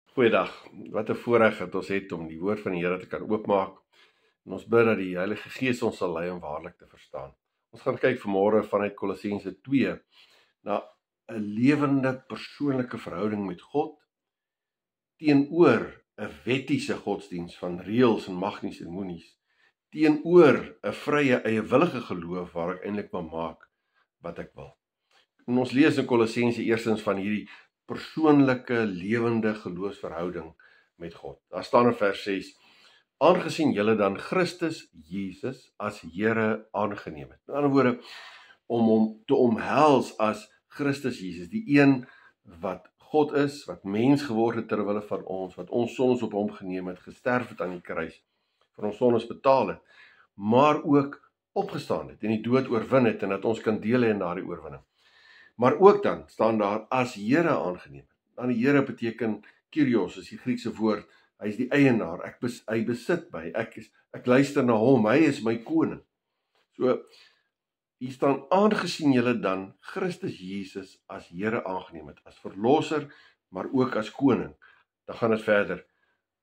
Goeiedag, wat 'n voorreg dat ons het om die woord van die Here te kan oopmaak. En ons bid dat die Heilige Gees ons sal lei om waarlik te verstaan. Ons gaan kyk vanmôre vanuit Kolossense 2 na 'n lewende persoonlike verhouding met God teenoor 'n wettiese godsdiens van reëls en magnies en moenies, teenoor 'n vrye eiewillige geloof waar ek eintlik maar maak wat ek wil. En ons lees in Kolossense eerstens van hierdie persoonlike, lewende geloofsverhouding met God. Daar staan in vers 6, aangesien julle dan Christus Jesus as Here aangeneem het. Met ander woorde, om hom te omhels as Christus Jesus, die een wat God is, wat mens geword het ter wille van ons, wat ons sondes op hom geneem het, gesterf het aan die kruis, vir ons sondes betaal het, maar ook opgestaan het en die dood oorwin het, en dat ons kan deel hê in daardie oorwinning. Maar ook dan staan daar as Here aangeneem. Dan die Here beteken Kyrios, is die Griekse woord. Hy is die eienaar. Hy besit my. Ek luister na hom. Hy is my koning. So hier staan aangesien julle dan Christus Jesus as Here aangeneem het, as verlosser, maar ook as koning. Dan gaan dit verder.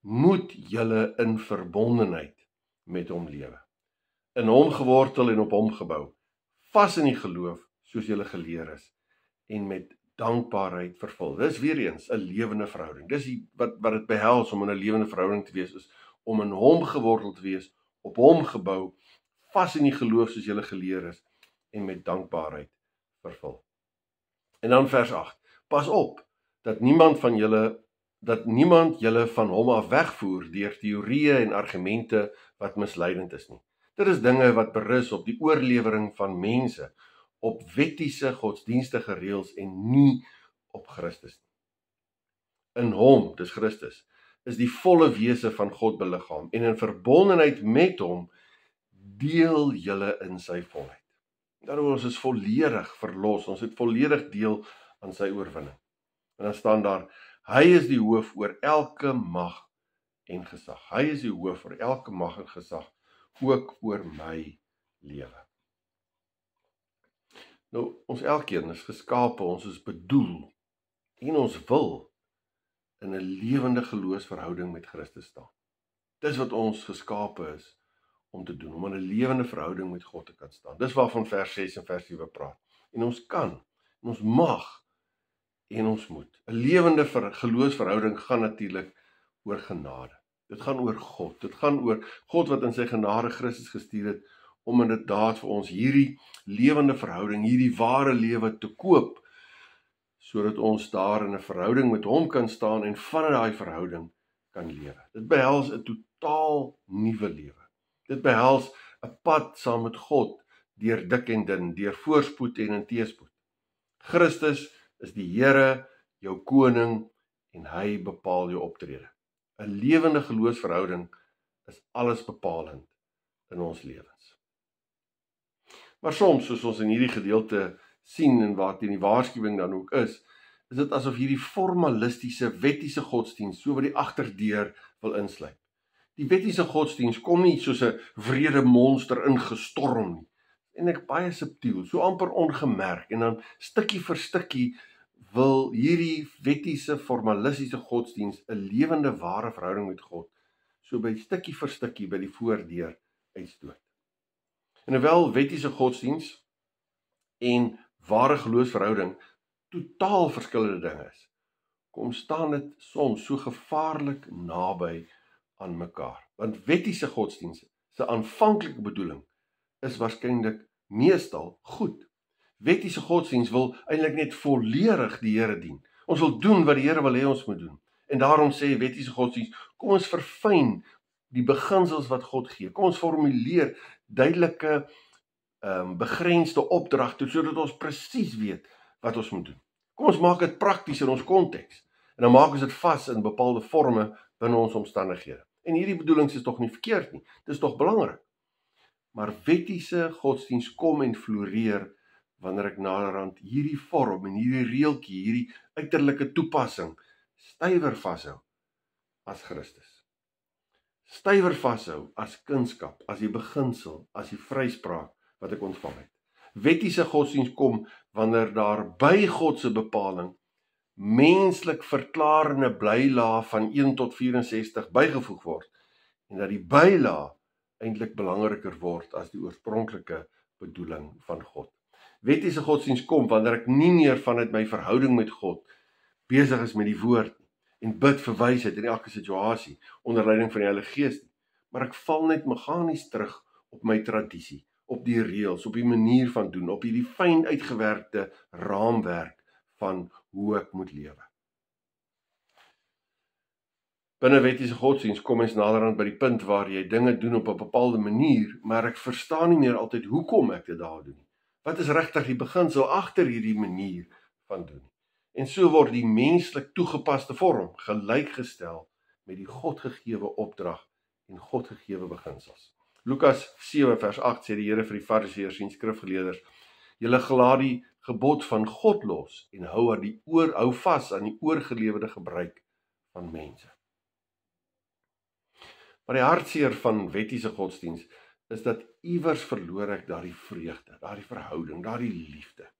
Moet julle in verbondenheid met hom lewe. In hom gewortel en op hom gebou. Vas in die geloof soos julle geleer is. En met dankbaarheid vervul. Dis weer eens 'n lewende verhouding. Dis wat dit behels om in 'n lewende verhouding te wees, is om in hom gewortel te wees, op hom gebou, vas in die geloof soos julle geleer is, en met dankbaarheid vervul. En dan vers 8. Pas op dat niemand julle van hom af wegvoer deur teorieë en argumente wat misleidend is nie. Dit is dinge wat berus op die oorlewering van mense, op wettiese godsdienstige reëls en nie op Christus nie. In hom, dis Christus, is die volle wese van God beliggaam, en in verbondenheid met hom deel julle in sy volheid. Daarom ons is volledig verlos, ons het volledig deel aan sy oorwinning. En dan staan daar, hy is die hoof oor elke mag en gesag. Hy is die hoof oor elke mag en gesag, ook oor my lewe. Nou, ons elkeen is geskape, ons is bedoel, en ons wil in 'n lewende geloofsverhouding met Christus staan. Dis wat ons geskape is om te doen, om in 'n lewende verhouding met God te kan staan. Dis waarvan vers 6 en vers 7 praat. En ons kan, en ons mag, en ons moet. 'n lewende geloofsverhouding gaan natuurlik oor genade. Dit gaan oor God. Dit gaan oor God wat in sy genade Christus gestuur het, om inderdaad vir ons hierdie lewende verhouding, hierdie ware lewe te koop, sodat ons daar in 'n verhouding met hom kan staan en vanuit daai verhouding kan lewe. Dit behels 'n totaal nuwe lewe. Dit behels 'n pad saam met God, deur dik en dun, deur voorspoed en in teëspoed. Christus is die Here, jou koning, en hy bepaal jou optrede. 'n lewende geloofsverhouding is alles bepalend in ons lewens. Maar soms, soos ons in hierdie gedeelte sien, en wat in die waarskuwing dan ook is dit asof hierdie formalistiese, wettiese godsdienst so by die agterdeur wil insluip. Die wettiese godsdienst kom nie soos 'n wrede monster ingestorm nie. En ek baie subtiel, so amper ongemerk, en dan stukkie vir stukkie wil hierdie wettiese, formalistiese godsdienst 'n lewende, ware verhouding met God, so by stukkie vir stukkie by die voordeur uitstoot. En hoewel wettiese godsdienst en ware geloofsverhouding totaal verskillende dinge is, kom staan dit soms so gevaarlik naby aan mekaar. Want wettiese godsdienste se aanvanklike bedoeling is waarskynlik meestal goed. Wettiese godsdienst wil eintlik net volledig die Here dien. Ons wil doen wat die Here wil hê ons moet doen. En daarom sê wettiese godsdienst, kom ons verfyn die beginsels wat God gee. Kom ons formuleer duidelike begrensde opdragte, sodat ons presies weet wat ons moet doen. Kom ons maak dit prakties in ons konteks, en dan maak ons dit vas in bepaalde forme binne ons omstandighede. En hierdie bedoelings is tog nie verkeerd nie, dit is tog belangrik. Maar wettiese godsdienst kom en floreer wanneer ek naderhand hierdie vorm en hierdie reeltjie, hierdie uiterlike toepassing stywer vashou as Christus. Stywer vashou as kunskap, as die beginsel, as die vryspraak wat ek ontvang het. Wettiese godsdienst kom wanneer daar by God se bepaling menslik verklarende blylaag van 1 tot 64 bygevoeg word, en dat die bylaag eintlik belangriker word as die oorspronklike bedoeling van God. Wettiese godsdienst kom wanneer ek nie meer vanuit my verhouding met God besig is met die woord en bid vir wysheid in elke situasie onder leiding van die Heilige Gees nie, maar ek val net meganies terug op my tradisie, op die reëls, op die manier van doen, op hierdie fyn uitgewerkte raamwerk van hoe ek moet lewe. Binne wettiese godsdienst kom mens naderhand by die punt waar jy dinge doen op 'n bepaalde manier, maar ek verstaan nie meer altyd hoekom ek dit daar doen nie. Wat is regtig die beginsel agter hierdie manier van doen? En so word die menslik toegepaste vorm gelykgestel met die Godgegewe opdrag en Godgegewe beginsels. Lukas 7 vers 8 sê die Here vir die Fariseërs en skrifgeleerders: julle laat die gebod van God los en hou vas aan die oorgelewerde gebruik van mense. Maar die hartseer van wettiese godsdienst is dat iewers verloor ek daardie vreugde, daardie verhouding, daardie liefde.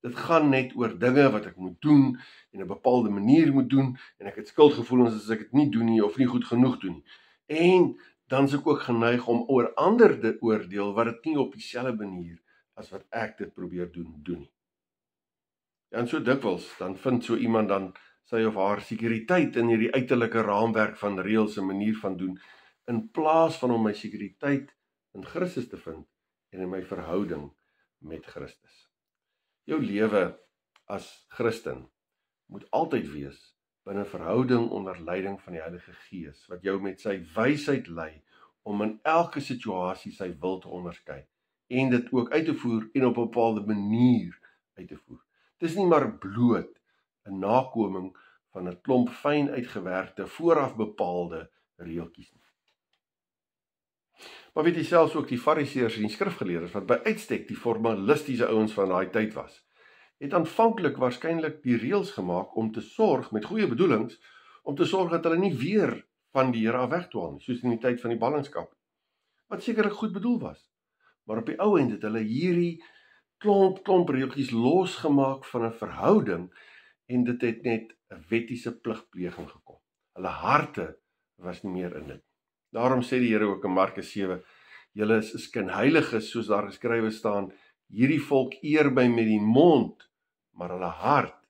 Dit gaan net oor dinge wat ek moet doen en 'n bepaalde manier moet doen en ek het skuldgevoelens as ek dit nie doen nie of nie goed genoeg doen nie. En dan is ek ook geneig om oor ander te oordeel wat dit nie op dieselfde manier as wat ek dit probeer doen nie. Ja, en so dikwels, dan vind so iemand dan sy of haar sekuriteit in hierdie uiterlike raamwerk van reëls en manier van doen, in plaas van om my sekuriteit in Christus te vind en in my verhouding met Christus. Jou lewe as Christen moet altyd wees binne verhouding onder leiding van die Heilige Gees, wat jou met sy wysheid lei om in elke situasie sy wil te onderskei en dit ook uit te voer en op 'n bepaalde manier uit te voer. Dit is nie maar bloot 'n nakoming van 'n klomp fyn uitgewerkte, vooraf bepaalde reeltjies nie. Maar weet jy, selfs ook die Fariseërs en die skrifgeleerdes, wat by uitstek die formalistiese ouens van daai tyd was, het aanvanklik waarskynlik die reëls gemaak om te sorg, met goeie bedoelings, om te sorg dat hulle nie weer van die Here af wegdwaal nie, soos in die tyd van die ballingskap, wat sekerlik goed bedoel was. Maar op die ou end het hulle hierdie klomp reeltjies losgemaak van 'n verhouding en dit het net 'n wettiese pligpleging gekom. Hulle harte was nie meer in dit. Daarom sê die Here ook in Markus 7, julle is skynheiliges, soos daar geskrywe staan, hierdie volk eer my met die mond, maar hulle hart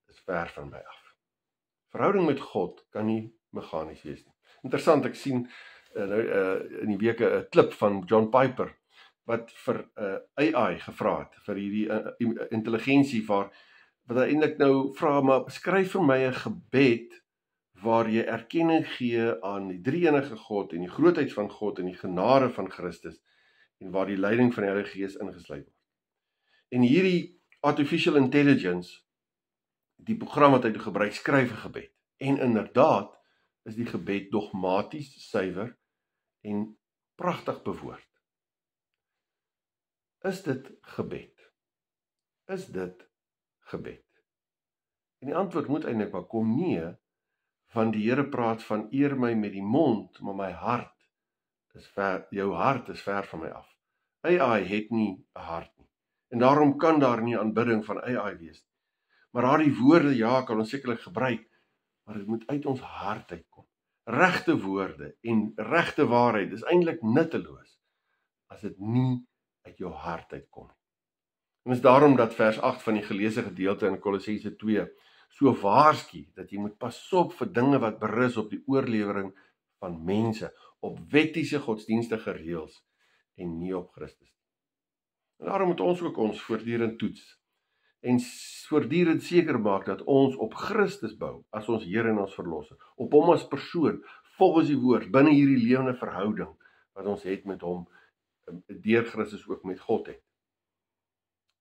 is ver van my af. Verhouding met God kan nie meganies wees nie. Interessant, ek sien in die weke 'n klip van John Piper, wat vir AI gevra het, vir hierdie intelligensie, wat hy eintlik nou vra, maar skryf vir my 'n gebed waar jy erkenning gee aan die drie-enige God en die grootheid van God en die genade van Christus en waar die leiding van die Heilige Gees ingesluit word. En hierdie artificial intelligence, die program wat hy gebruik, skryf 'n gebed. En inderdaad is die gebed dogmaties, suiwer en pragtig bewoord. Is dit gebed? Is dit gebed? En die antwoord moet eintlik maar kom, nee, van die Here praat van eer my met die mond, maar my hart is ver, jou hart is ver van my af. AI het nie 'n hart nie. En daarom kan daar nie aanbidding van AI wees nie. Maar daardie woorde, ja, kan ons sekerlik gebruik, maar dit moet uit ons hart uitkom. Regte woorde en regte waarheid is eintlik nutteloos as dit nie uit jou hart uitkom. En is daarom dat vers 8 van die geleesde gedeelte in Kolossense 2 so waarsku dat jy moet pas op vir dinge wat berus op die oorlewering van mense, op wettiese godsdienstige reëls en nie op Christus. En daarom moet ons ook ons voortdurend toets en voortdurend seker maak dat ons op Christus bou as ons Here en ons Verlosser, op hom as persoon, volgens die woord, binne hierdie lewende verhouding wat ons het met hom, deur Christus ook met God het.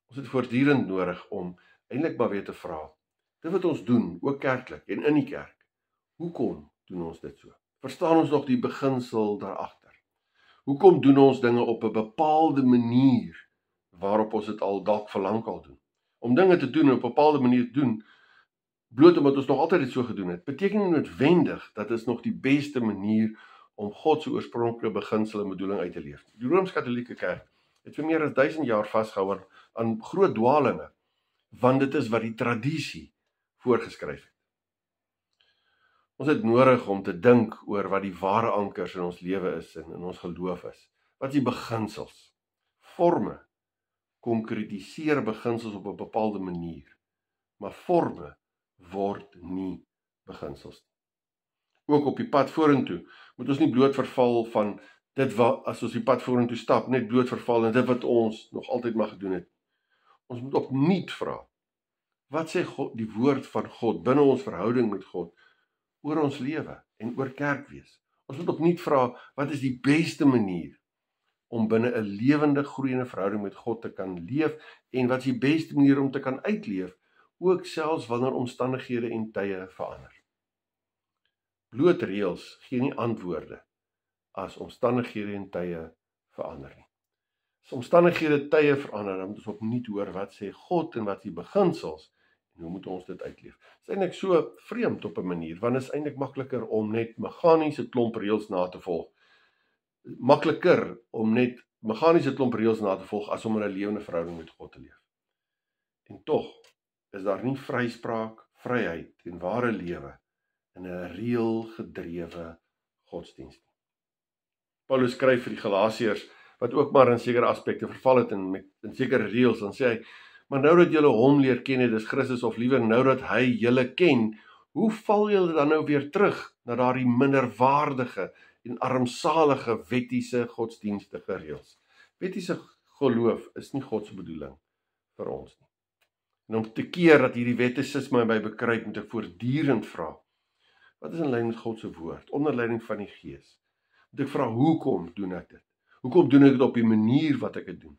Ons het voortdurend nodig om eintlik maar weer te vra, dit wat ons doen, ook kerklik en in die kerk, hoekom doen ons dit so? Verstaan ons nog die beginsel daarachter? Hoekom doen ons dinge op 'n bepaalde manier waarop ons dit al dalk verlang al doen? Om dinge te doen op 'n bepaalde manier te doen, bloot omdat ons nog altyd dit so gedoen het, beteken nie noodwendig dat is nog die beste manier om God se oorspronklike beginsel en bedoeling uit te leef. Die Rooms-Katolieke Kerk het vir meer as 1000 jaar vasgehou aan groot dwalinge, want dit is wat die tradisie voorgeskryf het. Ons het nodig om te dink oor wat die ware ankers in ons lewe is en in ons geloof is. Wat is die beginsels? Forme konkretiseer beginsels op 'n bepaalde manier, maar forme word nie beginsels nie. Ook op die pad vorentoe moet ons nie bloot verval van dit wat, as ons die pad vorentoe stap, net bloot verval en dit wat ons nog altyd mag gedoen het. Ons moet opnuut vra, wat sê God, die woord van God, binne ons verhouding met God, oor ons lewe en oor kerk wees. Ons moet opnuut vra, wat is die beste manier om binne 'n lewende, groeiende verhouding met God te kan leef, en wat is die beste manier om te kan uitleef, ook selfs wanneer omstandighede en tye verander. Bloot reëls gee nie antwoorde as omstandighede en tye verander nie. As omstandighede tye verander, dan moet ons opnuut hoor wat sê God en wat is die beginsels en hoe moet ons dit uitleef. Dit is eintlik so vreemd op 'n manier, want dit is eintlik makliker om net meganiese klomp reëls na te volg. Makliker om net meganiese klomp reëls na te volg as om in 'n lewende verhouding met God te leef. En tog is daar nie vryspraak, vryheid en ware lewe in 'n reëlgedrewe godsdienst nie. Paulus skryf vir die Galasiërs wat ook maar in sekere aspekte verval het in sekere reëls, dan sê hy, maar nou dat julle hom leer ken het, dis Christus, of liewer nou dat hy julle ken, hoe val julle dan nou weer terug na daardie minderwaardige en armsalige wettiese godsdienstige reëls? Wettiese geloof is nie God se bedoeling vir ons nie. En om te keer dat hierdie wettisisme my bekruip, moet ek voortdurend vra, wat is in lyn met God se woord, onder leiding van die Gees? Moet ek vra, hoekom doen ek dit? Hoekom doen ek dit op die manier wat ek dit doen?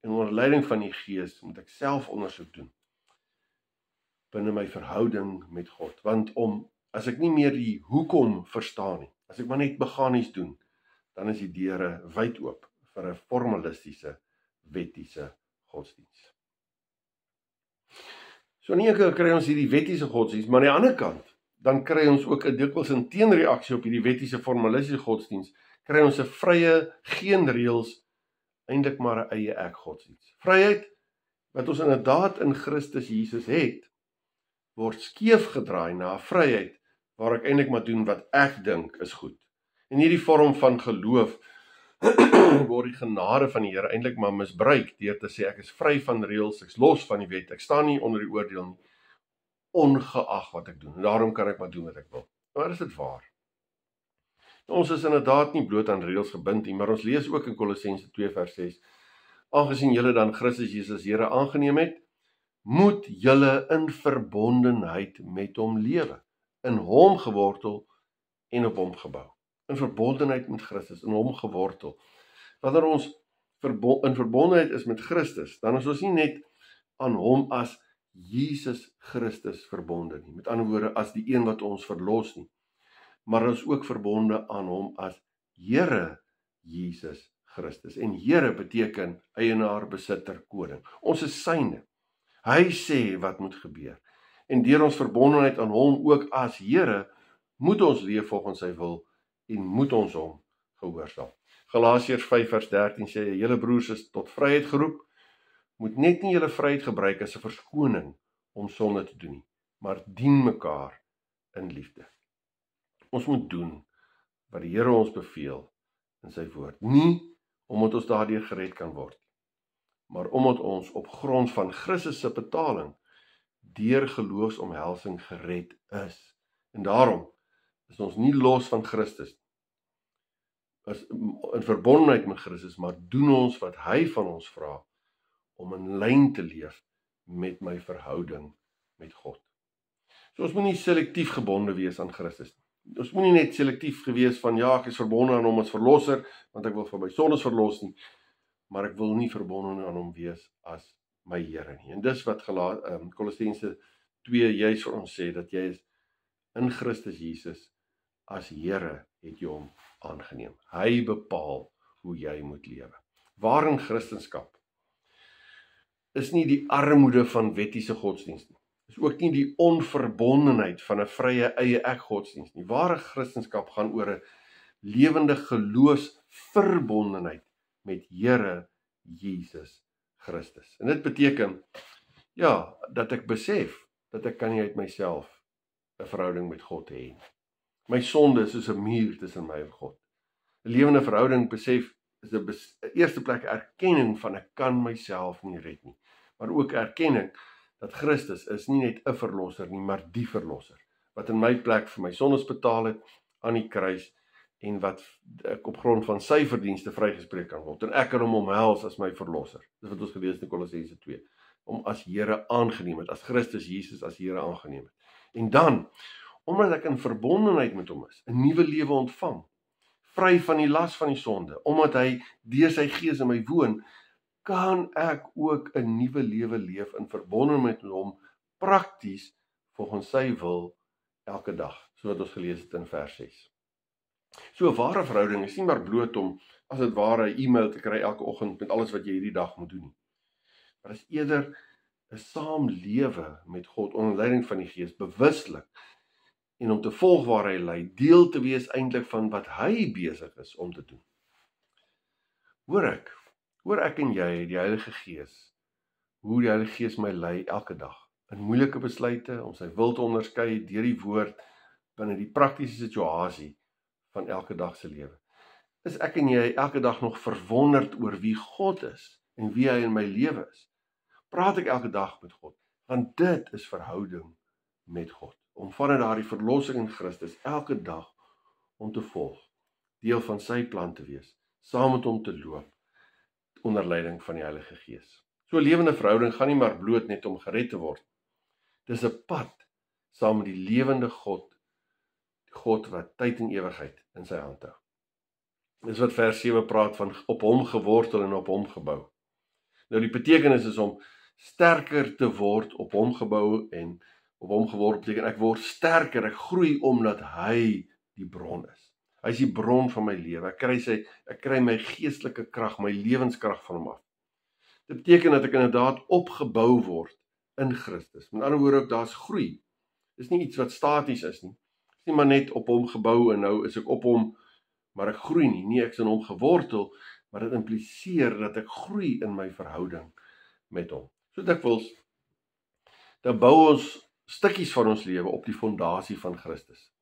En onder leiding van die Gees moet ek self ondersoek doen binne my verhouding met God. Want as ek nie meer die hoekom verstaan nie, as ek maar net meganies doen, dan is die deure wyd oop vir 'n formalistiese, wettiese godsdiens. So aan die ene kant kry ons hierdie wettiese godsdiens, maar aan die ander kant, dan kry ons ook 'n dikwels 'n teenreaksie op hierdie wettiese formalistiese godsdiens, kry ons 'n vrye, geen reëls, eintlik maar 'n eie ek godsdiens. Vryheid, wat ons inderdaad in Christus Jesus het, word skeef gedraai na 'n vryheid, waar ek eintlik maar doen wat ek dink is goed. En hierdie vorm van geloof, word die genade van die Here eintlik maar misbruik, deur te sê ek is vry van reëls, ek is los van die wet, ek staan nie onder die oordeel nie, ongeag wat ek doen. En daarom kan ek maar doen wat ek wil. Maar is dit waar? Ons is inderdaad nie bloot aan reëls gebind nie, maar ons lees ook in Kolossense 2 vers 6, aangesien julle dan Christus Jesus Here aangeneem het, moet julle in verbondenheid met hom lewe, in hom gewortel en op hom gebou. In verbondenheid met Christus, in hom gewortel. Wanneer ons in verbondenheid is met Christus, dan is ons nie net aan hom as Jesus Christus verbonde nie, met ander woorde as die een wat ons verlos nie, maar ons ook verbonde aan hom as Here Jesus Christus. En Here beteken eienaar, besitter, koning. Ons is syne. Hy sê wat moet gebeur. En deur ons verbondenheid aan hom ook as Here, moet ons leef volgens sy wil en moet ons hom gehoorsaam. Galasiërs 5 vers 13 sê, julle broers is tot vryheid geroep, moet net nie julle vryheid gebruik as 'n verskoning om sonde te doen nie, maar dien mekaar in liefde. Ons moet doen wat die Here ons beveel in sy woord, nie omdat ons daardeur gered kan word, maar omdat ons op grond van Christus se betaling deur geloofsomhelsing gered is. En daarom is ons nie los van Christus, is in verbondenheid met Christus, maar doen ons wat hy van ons vra, om in lyn te leef met my verhouding met God. So ons moet nie selektief gebonde wees aan Christus nie. Ons moet nie net selektief gewees van, ja, ek is verbonde aan hom as verlosser, want ek wil van my sondes verlos nie, maar ek wil nie verbonde aan hom wees as my Here nie. En dis wat Kolossense 2 juis vir ons sê, dat jy is in Christus Jesus as Here het jy hom aangeneem. Hy bepaal hoe jy moet lewe. Waarin Christendom is nie die armoede van wettiese godsdienst nie. Is ook nie die onverbondenheid van 'n vrye eie ek godsdienst nie. Ware Christendom gaan oor 'n lewende geloofsverbondenheid met Here Jesus Christus. En dit beteken, ja, dat ek besef dat ek kan nie uit myself 'n verhouding met God hê nie. My sonde is soos 'n muur tussen my en God. 'n Lewende verhouding besef is 'n eerste plek erkenning van ek kan myself nie red nie, maar ook erkenning dat Christus is nie net 'n verlosser nie, maar die verlosser, wat in my plek vir my sondes betaal het aan die kruis, en wat ek op grond van sy verdienste vrygespreek kan word, en ek kan hom omhels as my verlosser. Dis wat ons gelees in Kolossense 2, om as Here aangeneem het, as Christus Jesus as Here aangeneem het. En dan, omdat ek in verbondenheid met hom is, 'n nuwe lewe ontvang, vry van die las van die sonde, omdat hy deur sy Gees in my woon, kan ek ook 'n nuwe lewe leef in verbondenheid met hom, prakties volgens sy wil elke dag, soos wat ons gelees het in vers 6. So 'n ware verhouding is nie maar bloot om as dit ware 'n e-mail te kry elke oggend met alles wat jy hierdie dag moet doen nie. Maar is eerder 'n saamlewe met God onder leiding van die Gees, bewuslik, en om te volg waar hy lei, deel te wees eintlik van wat hy besig is om te doen. Hoor ek en jy, die Heilige Gees, hoe die Heilige Gees my lei elke dag, in moeilike besluite, om sy wil te onderskei deur die woord, binne die praktiese situasie van elke dag se lewe. Is ek en jy elke dag nog verwonderd oor wie God is, en wie hy in my lewe is? Praat ek elke dag met God? Want dit is verhouding met God. Om vanuit daardie verlossing in Christus elke dag om te volg, deel van sy plan te wees, saam met hom te loop, onder leiding van die Heilige Gees. So 'n lewende verhouding gaan nie maar bloot net om gered te word. Dis 'n pad saam met die lewende God wat tyd en ewigheid in sy hand hou. Dis wat vers 7 praat van op hom gewortel en op hom gebou. Nou die betekenis is om sterker te word, op hom gebou, en op hom geword beteken ek word sterker, ek groei omdat hy die bron is. Hy is die bron van my lewe. Ek kry my geestelike krag, my lewenskrag van hom af. Dit beteken dat ek inderdaad opgebou word in Christus. Met ander woorde ook, daar's groei. Dis nie iets wat staties is nie. Dis nie maar net op hom gebou en nou is ek op hom, maar ek groei nie. Nee, ek is in hom gewortel, maar dit impliseer dat ek groei in my verhouding met hom. So dikwels, dan bou ons stukkies van ons lewe op die fondasie van Christus.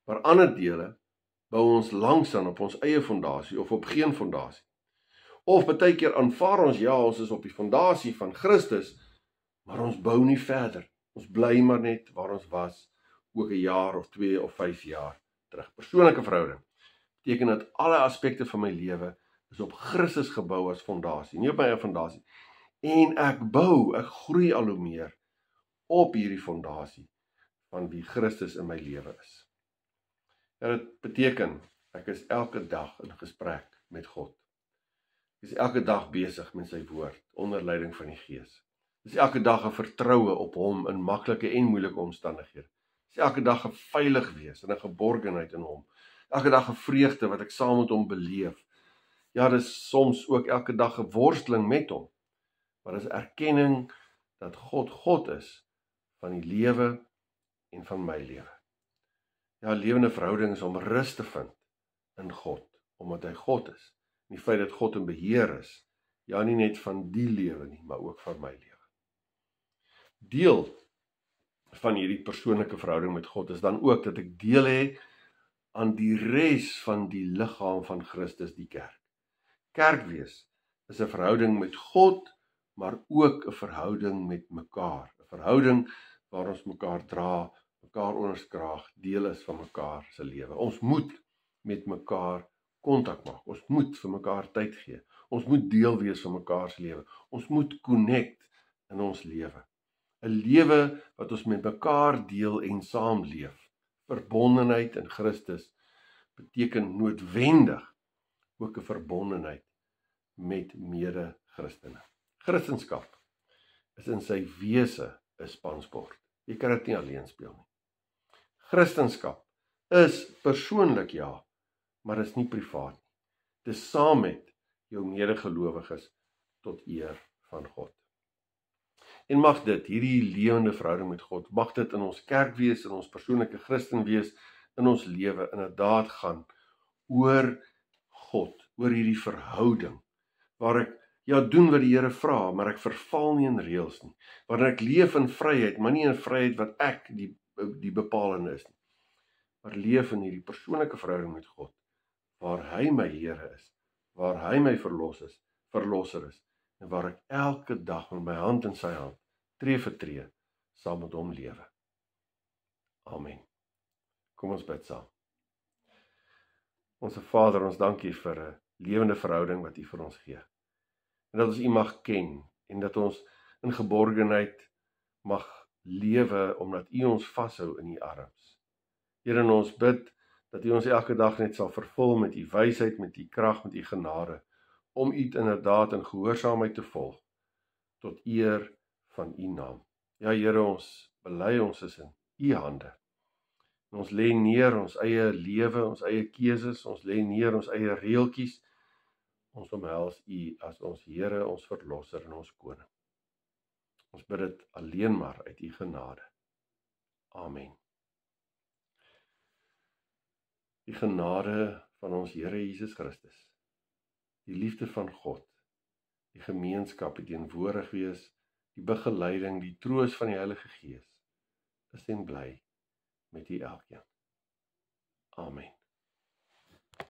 Maar ander dele bou ons langsaan op ons eie fondasie of op geen fondasie. Of baie keer aanvaar ons, ja, ons is op die fondasie van Christus, maar ons bou nie verder. Ons bly maar net waar ons was, ook 'n jaar of 2 of 5 jaar terug. Persoonlike verhouding beteken dat alle aspekte van my lewe is op Christus gebou as fondasie, nie op my eie fondasie. En ek groei al hoe meer op hierdie fondasie van wie Christus in my lewe is. Ja, dit beteken, ek is elke dag in gesprek met God. Ek is elke dag besig met sy woord, onder leiding van die Gees. Dit is elke dag 'n vertroue op hom in maklike en moeilike omstandighede. Dit is elke dag 'n veilig wees en 'n geborgenheid in hom. Elke dag 'n vreugde wat ek saam met hom beleef. Ja, dit is soms ook elke dag 'n worsteling met hom. Maar dit is erkenning dat God is van die lewe en van my lewe. Ja, lewende verhouding is om rus te vind in God, omdat hy God is. En die feit dat God in beheer is, ja, nie net van die lewe nie, maar ook van my lewe. Deel van hierdie persoonlike verhouding met God is dan ook dat ek deel hê aan die res van die liggaam van Christus, die kerk. Kerk wees is 'n verhouding met God, maar ook 'n verhouding met mekaar. 'n Verhouding waar ons mekaar dra, mekaar onderskraag, deel is van mekaar se lewe. Ons moet met mekaar kontak maak. Ons moet vir mekaar tyd gee. Ons moet deel wees van mekaar se lewe. Ons moet connect in ons lewe. 'n Lewe wat ons met mekaar deel en saamleef. Verbondenheid in Christus beteken noodwendig ook 'n verbondenheid met mede-Christene. Christendom is in sy wese 'n spansport. Jy kan dit nie alleen speel nie. Christendom is persoonlik, ja, maar is nie privaat nie. Dis saam met jou medegelowiges tot eer van God. En mag dit, hierdie lewende verhouding met God, mag dit in ons kerk wees, in ons persoonlike Christen wees, in ons lewe, inderdaad gaan oor God, oor hierdie verhouding, waar ek Ja, doen wat die Here vra, maar ek verval nie in reëls nie. Wanneer ek leef in vryheid, maar nie in vryheid wat ek die bepalende is nie, maar leef in hierdie persoonlike verhouding met God, waar hy my Here is, waar hy my verlosser is, en waar ek elke dag met my hand in sy hand, tree vir tree, saam met hom lewe. Amen. Kom ons bid saam. Onse Vader, ons dank U vir 'n lewende verhouding wat U vir ons gee. En dat ons U mag ken, en dat ons in geborgenheid mag lewe, omdat U ons vashou in U arms. Here, en ons bid, dat U ons elke dag net sal vervul met U wysheid, met U krag, met U genade, om U inderdaad in gehoorsaamheid te volg, tot eer van U naam. Ja, Here, ons bely ons is in U hande. En ons lê neer ons eie lewe, ons eie keuses, ons lê neer ons eie reeltjies. Ons omhels U as ons Here, ons verlosser en ons koning. Ons bid dit alleen maar uit U genade. Amen. Die genade van ons Here Jesus Christus, die liefde van God, die gemeenskap, die teenwoordig wees, die begeleiding, die troos van die Heilige Gees, is en bly met U elkeen. Amen.